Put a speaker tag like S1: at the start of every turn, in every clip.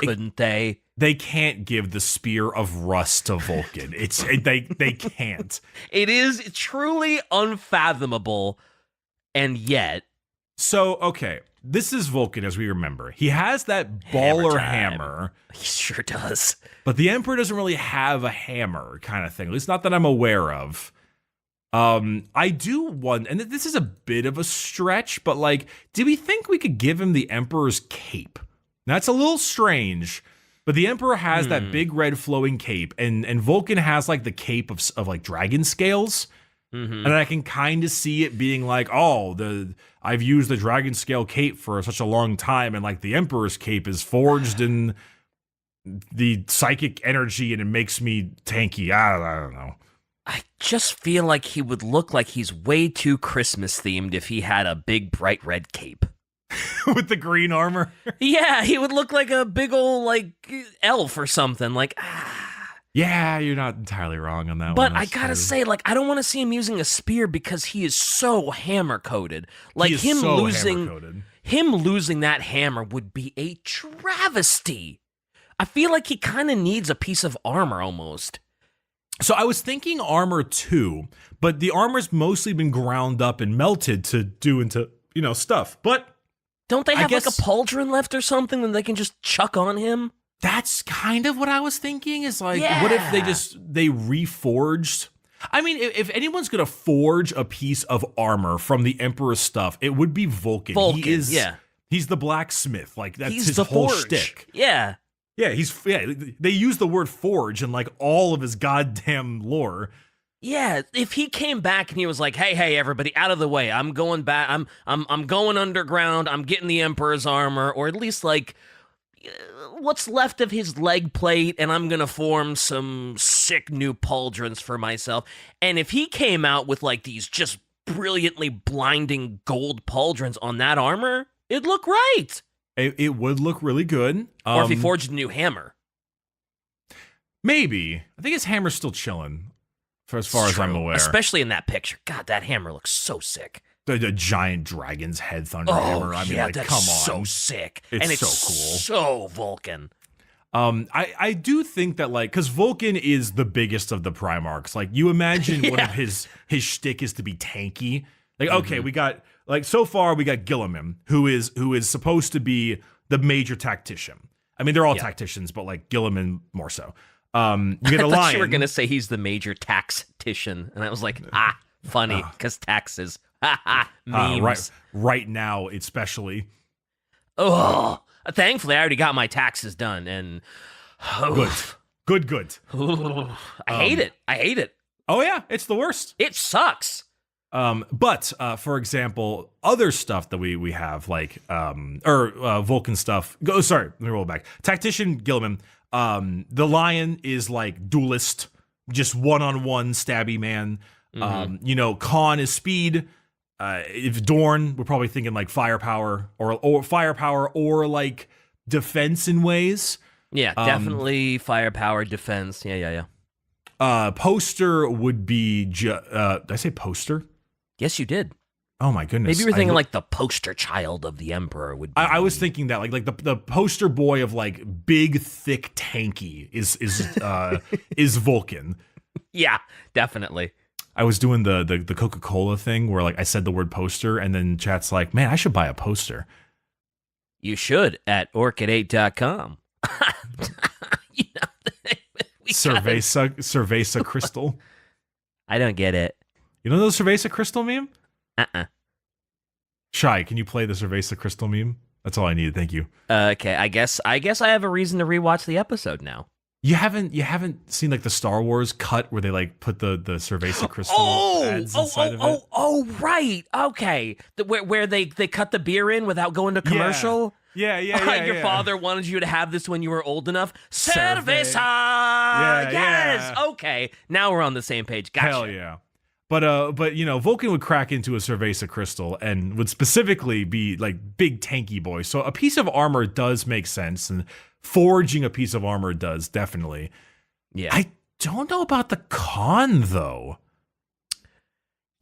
S1: couldn't they?
S2: They can't give the spear of rust to Vulcan. They can't.
S1: It is truly unfathomable, and yet.
S2: So, okay, this is Vulcan as we remember. He has that baller hammer.
S1: He sure does.
S2: But the Emperor doesn't really have a hammer kind of thing, at least not that I'm aware of. I do want, and this is a bit of a stretch, but like, do we think we could give him the Emperor's cape? That's a little strange. But the Emperor has that big red flowing cape, and Vulcan has like the cape of like dragon scales. And I can kind of see it being like, I've used the dragon scale cape for such a long time, and like the Emperor's cape is forged in the psychic energy, and it makes me tanky. I don't know.
S1: I just feel like he would look like he's way too Christmas themed if he had a big bright red cape.
S2: With the green armor?
S1: Yeah, he would look like a big old, like, elf or something. Like,
S2: Yeah, you're not entirely wrong on that one.
S1: But I gotta say, like, I don't want to see him using a spear because he is so hammer-coated. Like, him losing that hammer would be a travesty. I feel like he kind of needs a piece of armor almost.
S2: So I was thinking armor too, but the armor's mostly been ground up and melted to do into, stuff. But
S1: don't they have like a pauldron left or something that they can just chuck on him?
S2: That's kind of what I was thinking is like, what if they reforged? I mean, if anyone's going to forge a piece of armor from the Emperor's stuff, it would be Vulcan. He's the blacksmith. Like that's his whole shtick.
S1: Yeah.
S2: Yeah, they use the word forge in like all of his goddamn lore.
S1: Yeah, if he came back and he was like, "Hey, everybody, out of the way! I'm going back. I'm going underground. I'm getting the Emperor's armor, or at least like what's left of his leg plate, and I'm gonna form some sick new pauldrons for myself." And if he came out with like these just brilliantly blinding gold pauldrons on that armor, it'd look right.
S2: It would look really good.
S1: Or if he forged a new hammer.
S2: Maybe. I think his hammer's still chilling. For as far as I'm aware.
S1: Especially in that picture. God, that hammer looks so sick.
S2: The giant dragon's head thunder hammer. I mean, like,
S1: that's
S2: come on.
S1: So sick.
S2: It's
S1: so cool. So Vulcan.
S2: I do think that, like, because Vulcan is the biggest of the Primarchs. Like, you imagine one of his shtick is to be tanky. Like, okay, we got, like, so far we got Guilliman, who is supposed to be the major tactician. I mean, they're all tacticians, but, like, Guilliman more so. You get a lion.
S1: I thought you were going to say he's the major taxtician. And I was like, funny, because taxes. Memes.
S2: Right now, especially.
S1: Oh, thankfully, I already got my taxes done. And
S2: Good.
S1: I hate it.
S2: Oh, yeah, it's the worst.
S1: It sucks.
S2: But for example, other stuff that we have, like, Vulcan stuff. Let me roll back. Tactician Guilliman. The lion is like duelist, just one-on-one stabby man. Khan is speed. If Dorn, we're probably thinking like firepower or firepower or like defense in ways.
S1: Yeah, definitely firepower, defense. Yeah.
S2: Poster would be, did I say poster?
S1: Yes, you did.
S2: Oh my goodness.
S1: Maybe you were thinking like the poster child of the Emperor would be.
S2: I was thinking that like the poster boy of like big, thick, tanky is Vulcan.
S1: Yeah, definitely.
S2: I was doing the Coca-Cola thing where like I said the word poster and then chat's like, man, I should buy a poster.
S1: You should at orchid8.com.
S2: Cerveza Crystal.
S1: I don't get it.
S2: You know the Cerveza Crystal meme?
S1: Shy,
S2: can you play the Cerveza Crystal meme? That's all I needed. Thank you.
S1: Okay, I guess I have a reason to rewatch the episode now.
S2: You haven't seen like the Star Wars cut where they like put the Cerveza Crystal ads inside of it?
S1: Oh, right. Okay. Where they cut the beer in without going to commercial?
S2: Yeah.
S1: Your father wanted you to have this when you were old enough. Cerveza!
S2: Yes!
S1: Yeah. Okay. Now we're on the same page. Gotcha.
S2: Hell yeah. But Vulcan would crack into a Cerveza Crystal and would specifically be like big tanky boy. So a piece of armor does make sense, and forging a piece of armor does definitely.
S1: Yeah.
S2: I don't know about the Khan though.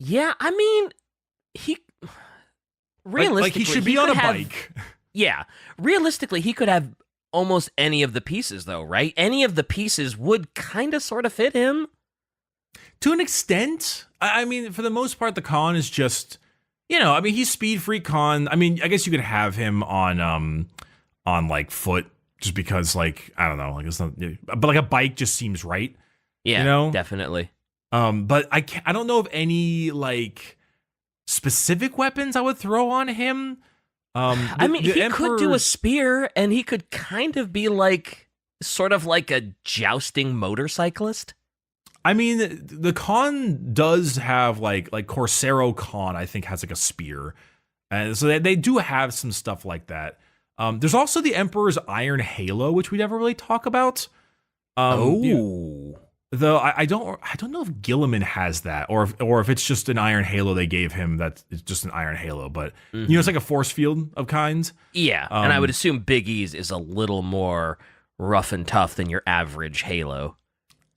S1: Yeah, I mean, he realistically
S2: he should be on a bike.
S1: Yeah, realistically, he could have almost any of the pieces, though, right? Any of the pieces would kind of sort of fit him.
S2: To an extent. I mean, for the most part, the Khan is just, I mean, he's Speed Freak Khan. I mean, I guess you could have him on like foot, just because, like, I don't know, like it's not, but like a bike just seems right.
S1: Yeah, definitely.
S2: But I don't know of any like specific weapons I would throw on him.
S1: I mean, he could do a spear, and he could kind of be like, sort of like a jousting motorcyclist.
S2: I mean, the Khan does have like Corsaro Khan, I think, has like a spear. And so they do have some stuff like that. There's also the Emperor's Iron Halo, which we never really talk about. Though I don't know if Gilliman has that, or if it's just an Iron Halo they gave him that's just an Iron Halo, but it's like a force field of kinds.
S1: Yeah, and I would assume Big E's is a little more rough and tough than your average Halo.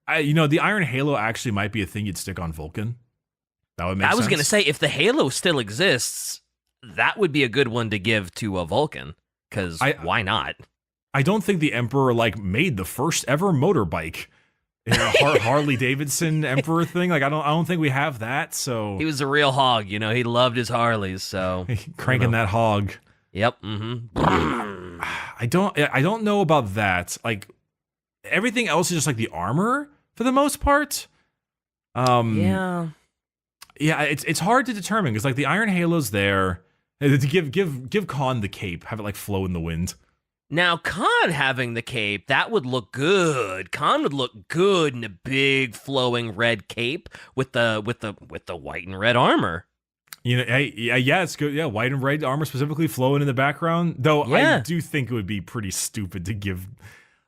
S2: The Iron Halo actually might be a thing you'd stick on Vulcan. That would make sense.
S1: I was going to say, if the Halo still exists, that would be a good one to give to a Vulcan, because why not?
S2: I don't think the Emperor made the first ever motorbike. Harley Davidson Emperor thing. Like I don't think we have that. So
S1: he was a real hog. He loved his Harleys. So
S2: cranking that hog.
S1: Yep.
S2: I don't know about that. Like everything else is just like the armor for the most part. Yeah, it's hard to determine because like the Iron Halo's there. To give Khan the cape, have it like flow in the wind.
S1: Now, Khan having the cape, that would look good. Khan would look good in a big flowing red cape with the white and red armor.
S2: It's good. Yeah, white and red armor specifically flowing in the background. Though yeah. I do think it would be pretty stupid to give.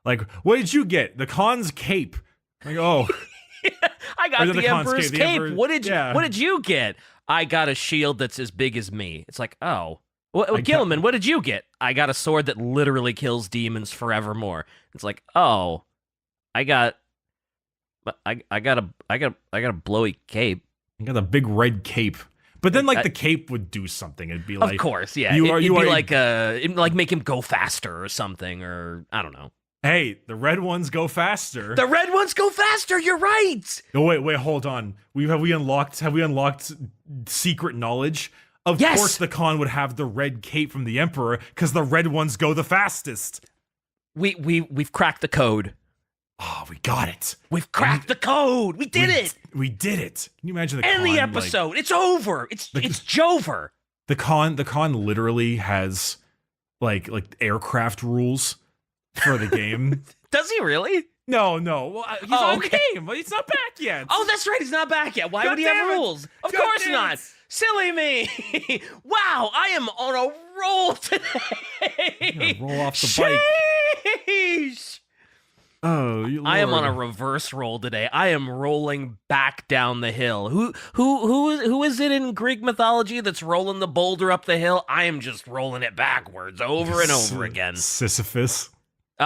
S2: Like, what did you get? The Khan's cape. Like, oh,
S1: I got the Emperor's cape. What did you get? I got a shield that's as big as me. It's like, oh. Gilliman, what did you get? I got a sword that literally kills demons forevermore. It's like, oh, I got a blowy cape.
S2: You got a big red cape. But then, the cape would do something. It'd be like,
S1: of course, yeah. It'd like make him go faster or something, or I don't know.
S2: Hey, the red ones go faster.
S1: The red ones go faster. You're right.
S2: Oh wait, hold on. Have we unlocked secret knowledge? Of course, the Khan would have the red cape from the Emperor because the red ones go the fastest.
S1: We've cracked the code.
S2: Oh, we got it.
S1: We've cracked the code. We did it.
S2: We did it. Can you imagine the
S1: Khan? End the episode. It's over. It's Jover.
S2: The Khan literally has like aircraft rules for the game.
S1: Does he really?
S2: No. Well, he's on the game. He's not back yet.
S1: Oh, that's right. He's not back yet. Why would he have rules? Of course not. Silly me. Wow, I am on a roll today.
S2: Roll off the bike. Oh, Lord.
S1: I am on a reverse roll today. I am rolling back down the hill. Who is it in Greek mythology that's rolling the boulder up the hill? I am just rolling it backwards over and over again.
S2: Sisyphus.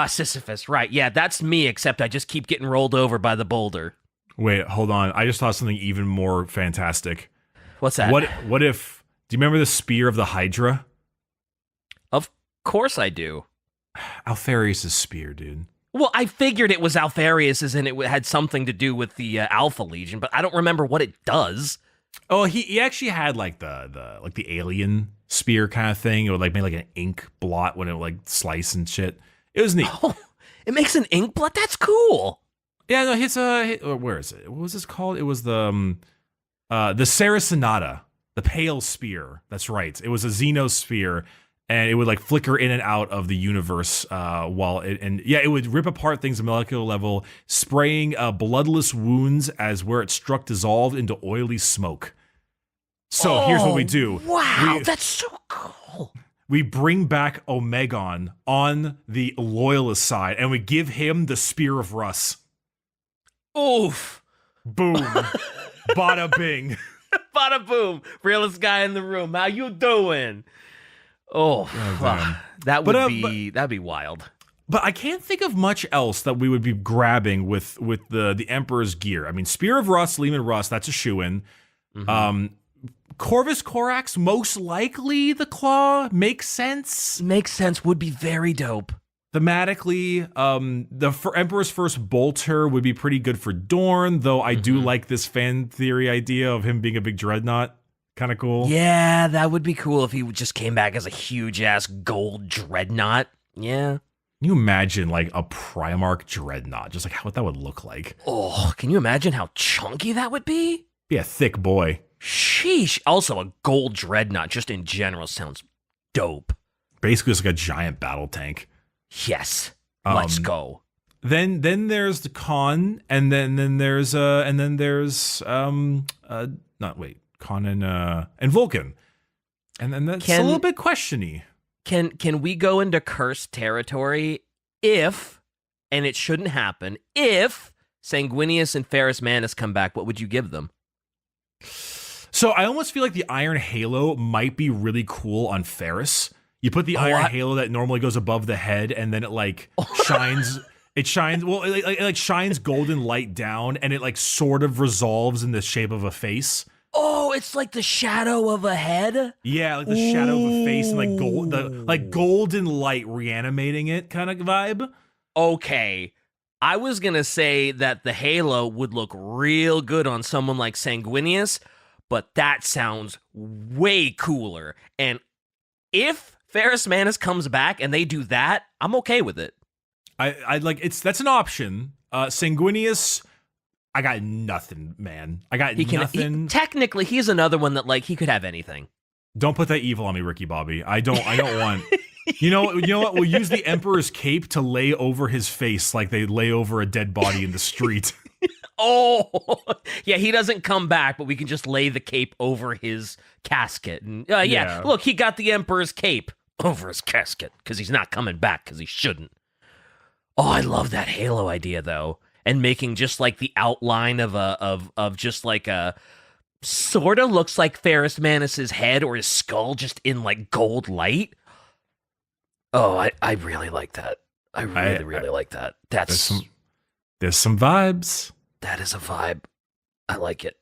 S1: Sisyphus, right. Yeah, that's me, except I just keep getting rolled over by the boulder.
S2: Wait, hold on. I just thought something even more fantastic.
S1: What's that?
S2: What if... Do you remember the spear of the Hydra?
S1: Of course I do.
S2: Alpharius' spear, dude.
S1: Well, I figured it was Alpharius's and it had something to do with the Alpha Legion, but I don't remember what it does.
S2: Oh, he actually had like the alien spear kind of thing. It would make like an ink blot when it would slice and shit. It was neat.
S1: Oh, it makes an ink blot? That's cool.
S2: Yeah, no, where is it? What was this called? It was the Saracenata, the pale spear. That's right. It was a Xenosphere, and it would flicker in and out of the universe it would rip apart things at molecular level, spraying bloodless wounds as where it struck dissolved into oily smoke. So here's what we do.
S1: Wow, that's so cool.
S2: We bring back Omegon on the loyalist side, and we give him the Spear of Russ.
S1: Oof.
S2: Boom. Bada bing.
S1: Bada boom. Realest guy in the room. How you doing? That'd be wild.
S2: But I can't think of much else that we would be grabbing with the Emperor's gear. I mean, Spear of Russ, Leman Russ, that's a shoo-in. Mm-hmm. Corvus Corax, most likely the Claw, makes sense.
S1: Makes sense, would be very dope.
S2: thematically, Emperor's First Bolter would be pretty good for Dorne, though I do like this fan theory idea of him being a big dreadnought. Kind of cool.
S1: Yeah, that would be cool if he just came back as a huge-ass gold dreadnought. Yeah.
S2: Can you imagine, like, a Primarch dreadnought? Just like what that would look like.
S1: Oh, can you imagine how chunky that would be?
S2: Be a thick boy.
S1: Sheesh. Also, a gold dreadnought, just in general, sounds dope.
S2: Basically, it's like a giant battle tank.
S1: Yes. Let's go.
S2: Then there's the Khan, and then there's Khan and Vulcan. And then that's a little bit questiony.
S1: Can we go into cursed territory if, and it shouldn't happen, if Sanguinius and Ferrus Manus come back, what would you give them?
S2: So I almost feel like the Iron Halo might be really cool on Ferrus. You put the Iron Halo that normally goes above the head, and then it like shines. It shines. Well, it shines golden light down, and it like sort of resolves in the shape of a face.
S1: Oh, it's like the shadow of a head?
S2: Yeah, like the shadow of a face and like golden light reanimating it kind of vibe.
S1: Okay. I was going to say that the halo would look real good on someone like Sanguinius, but that sounds way cooler. And if Ferrus Manus comes back and they do that, I'm okay with it.
S2: I like that's an option. Sanguinius, I got nothing, man. I got nothing.
S1: Technically, he's another one that like he could have anything.
S2: Don't put that evil on me, Ricky Bobby. I don't want. You know what? We'll use the Emperor's cape to lay over his face like they lay over a dead body in the street.
S1: Oh, yeah, he doesn't come back, but we can just lay the cape over his casket. And yeah, look, he got the Emperor's cape over his casket because he's not coming back because he shouldn't. Oh, I love that Halo idea though, and making just like the outline of just like a sort of looks like Ferrus Manus's head or his skull just in like gold light. Oh, I really like that. I really like that. There's
S2: some vibes.
S1: That is a vibe. I like it.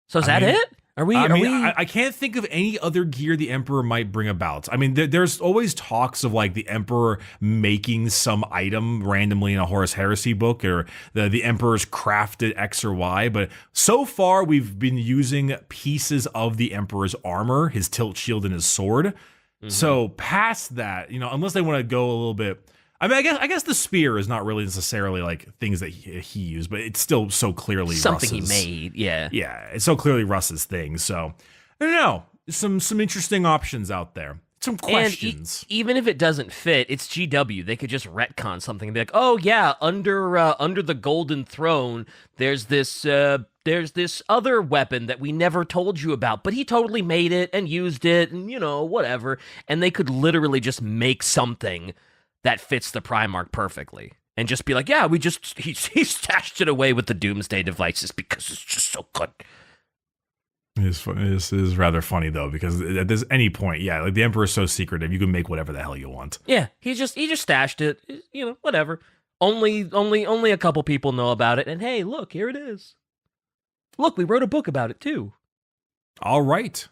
S1: So is that it? I
S2: can't think of any other gear the Emperor might bring about. I mean, there's always talks of like the Emperor making some item randomly in a Horus Heresy book, or the Emperor's crafted X or Y. But so far, we've been using pieces of the Emperor's armor, his tilt shield, and his sword. Mm-hmm. So past that, unless they want to go a little bit. I mean, I guess the spear is not really necessarily like things that he used, but it's still so clearly
S1: something
S2: Russ's.
S1: He made. Yeah,
S2: it's so clearly Russ's thing. So I don't know, some interesting options out there. Some questions.
S1: And even if it doesn't fit, it's GW. They could just retcon something and be like, "Oh yeah, under the Golden Throne, there's this other weapon that we never told you about, but he totally made it and used it, and whatever." And they could literally just make something that fits the Primarch perfectly, and just be like, "Yeah, he stashed it away with the Doomsday devices because it's just so good."
S2: This is rather funny though, because at this any point, like the Emperor's so secretive, you can make whatever the hell you want.
S1: Yeah, he just stashed it, whatever. Only a couple people know about it, and hey, look, here it is. Look, we wrote a book about it too.
S2: All right,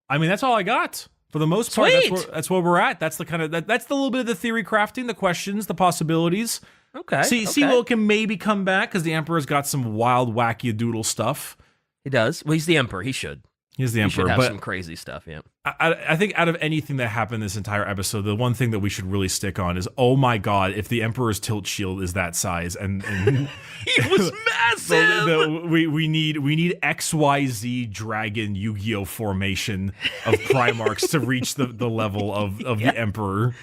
S2: I mean that's all I got. For the most part, that's where we're at. That's the kind of that's the little bit of the theory crafting, the questions, the possibilities.
S1: Okay.
S2: See what can maybe come back, because the Emperor's got some wild, wacky doodle stuff.
S1: He does. Well, he's the Emperor. He should.
S2: He's the Emperor.
S1: He should have some crazy stuff. Yeah.
S2: I think out of anything that happened this entire episode, the one thing that we should really stick on is, oh my god, if the Emperor's tilt shield is that size, and
S1: he was massive.
S2: we need XYZ Dragon Yu-Gi-Oh formation of Primarchs to reach the level of the Emperor.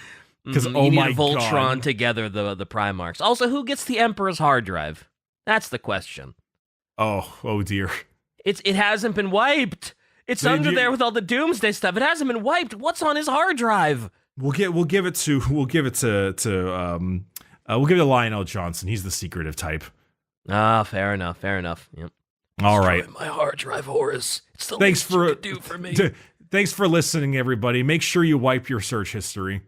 S2: Because
S1: you need a Voltron together the Primarchs. Also, who gets the Emperor's hard drive? That's the question.
S2: Oh dear.
S1: It hasn't been wiped. It's under there with all the Doomsday stuff. It hasn't been wiped. What's on his hard drive?
S2: We'll give it to Lionel Johnson. He's the secretive type.
S1: Fair enough. Yep.
S2: All right.
S1: My hard drive, Horus. It's the least you could do for me.
S2: Thanks for listening, everybody. Make sure you wipe your search history.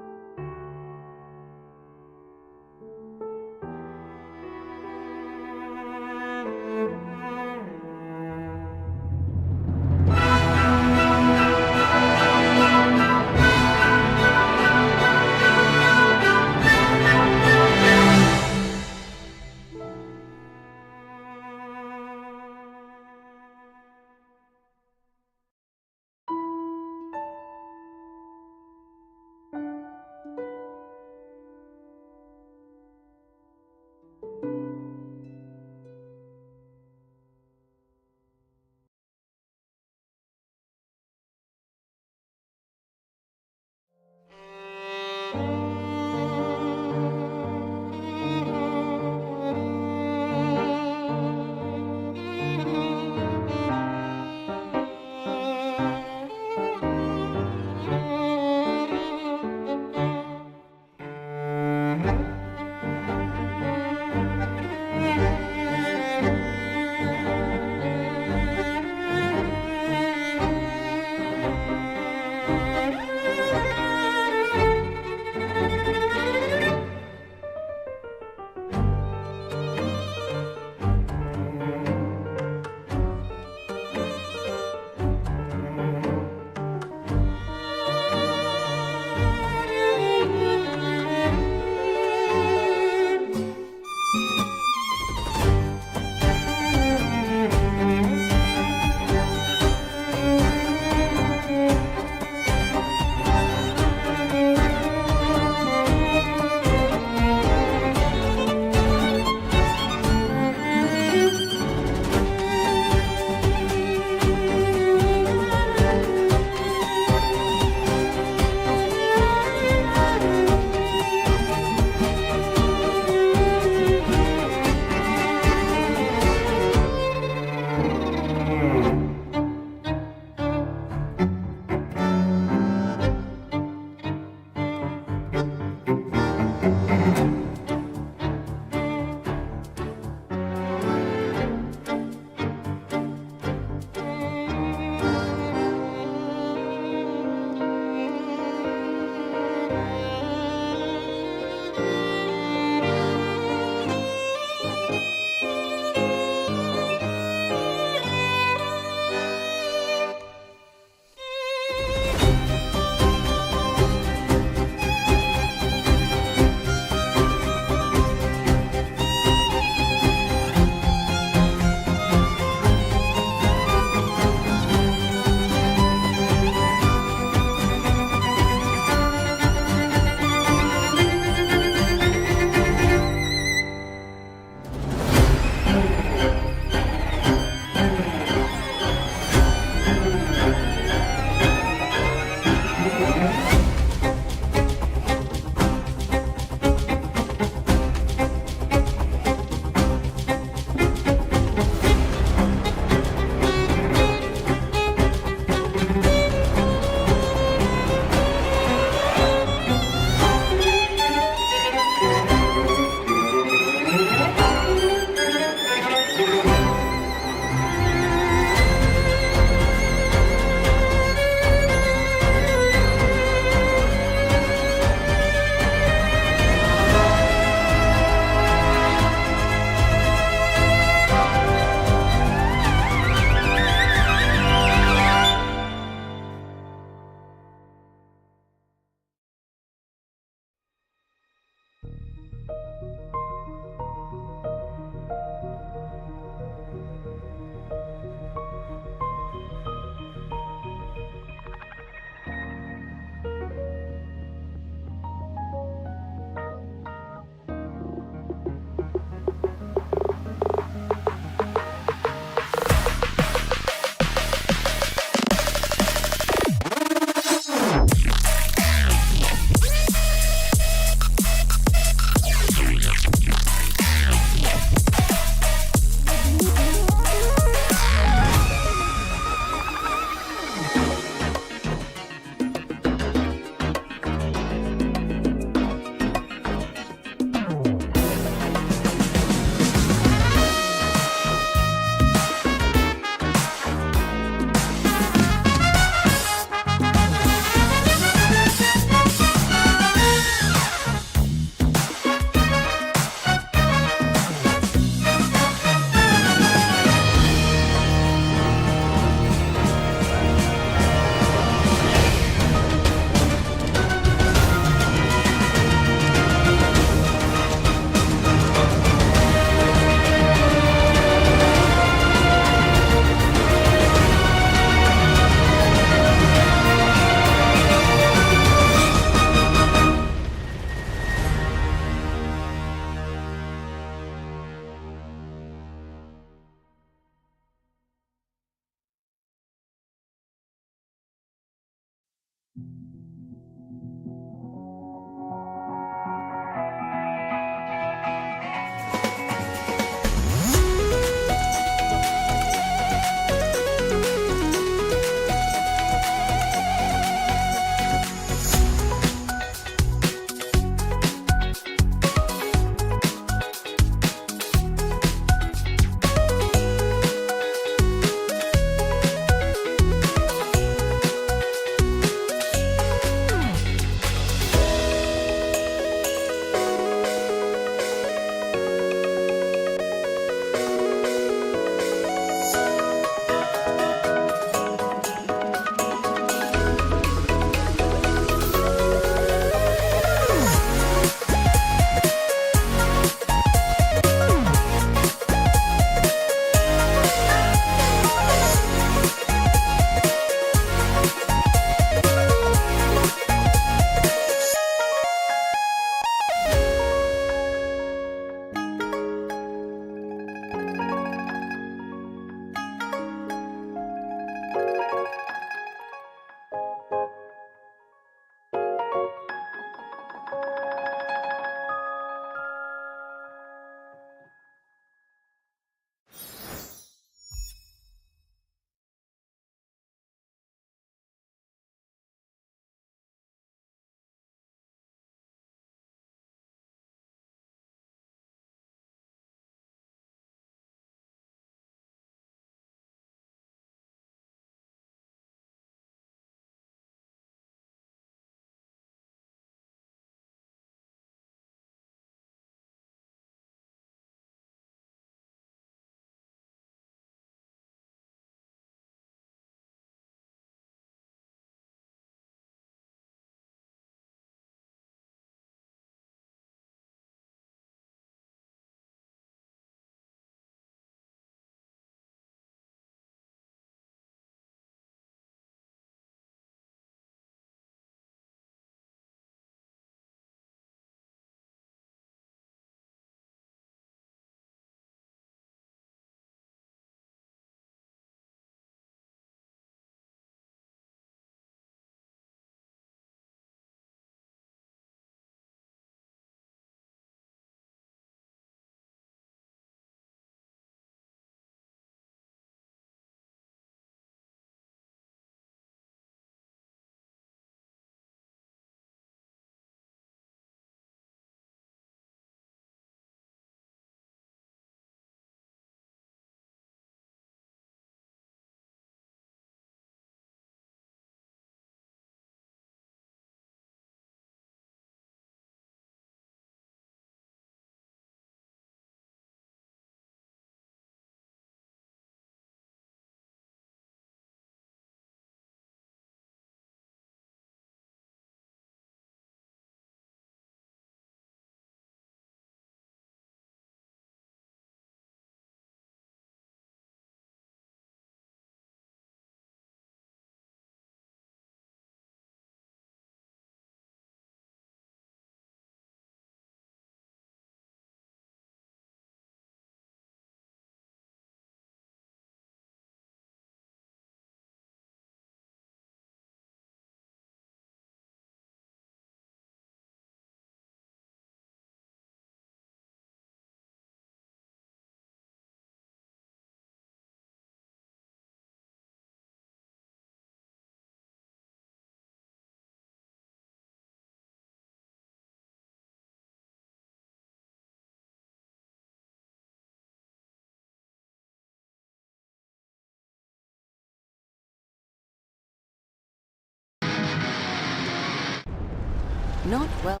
S3: Not well.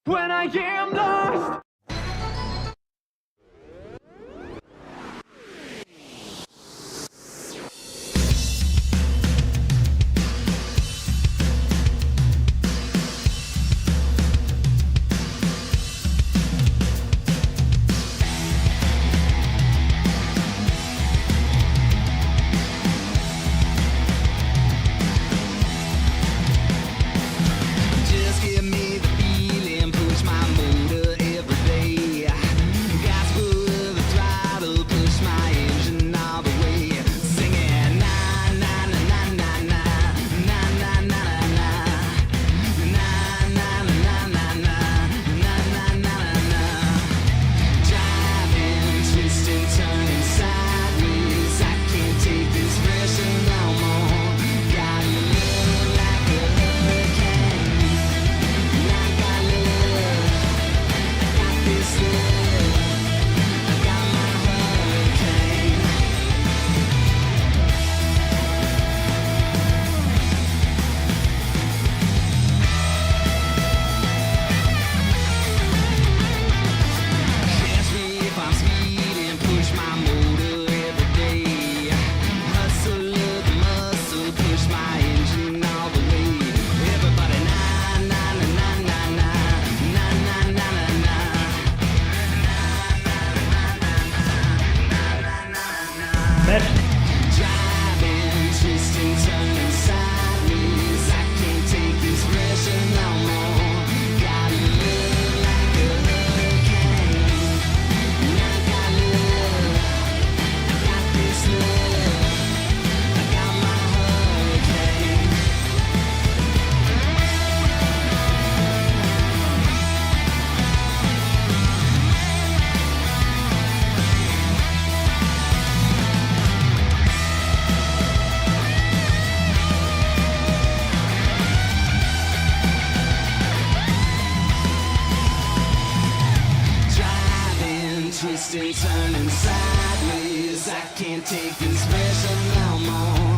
S4: When I am lost.
S5: Just give me the feeling, push my motor every day. Gas full the throttle, push my engine all the way. Singing na na na na na na na na na na na na na na na na na. Driving, twisting, turning sideways. I can't take this pressure no more. Got love like a hurricane. Like I love, I got this love. I got my hurricane. Catch me if I'm speeding, push my motor every day. Hustle up the muscle, push my engine all the way. Everybody na na na na na na na na na na. Driving, twisting, turning sideways. I can't take this pressure no more. Got love like a hurricane. Like I love, I got this love. I got my hurricane. Driving, twisting, turning sideways. I can't take this pressure no more.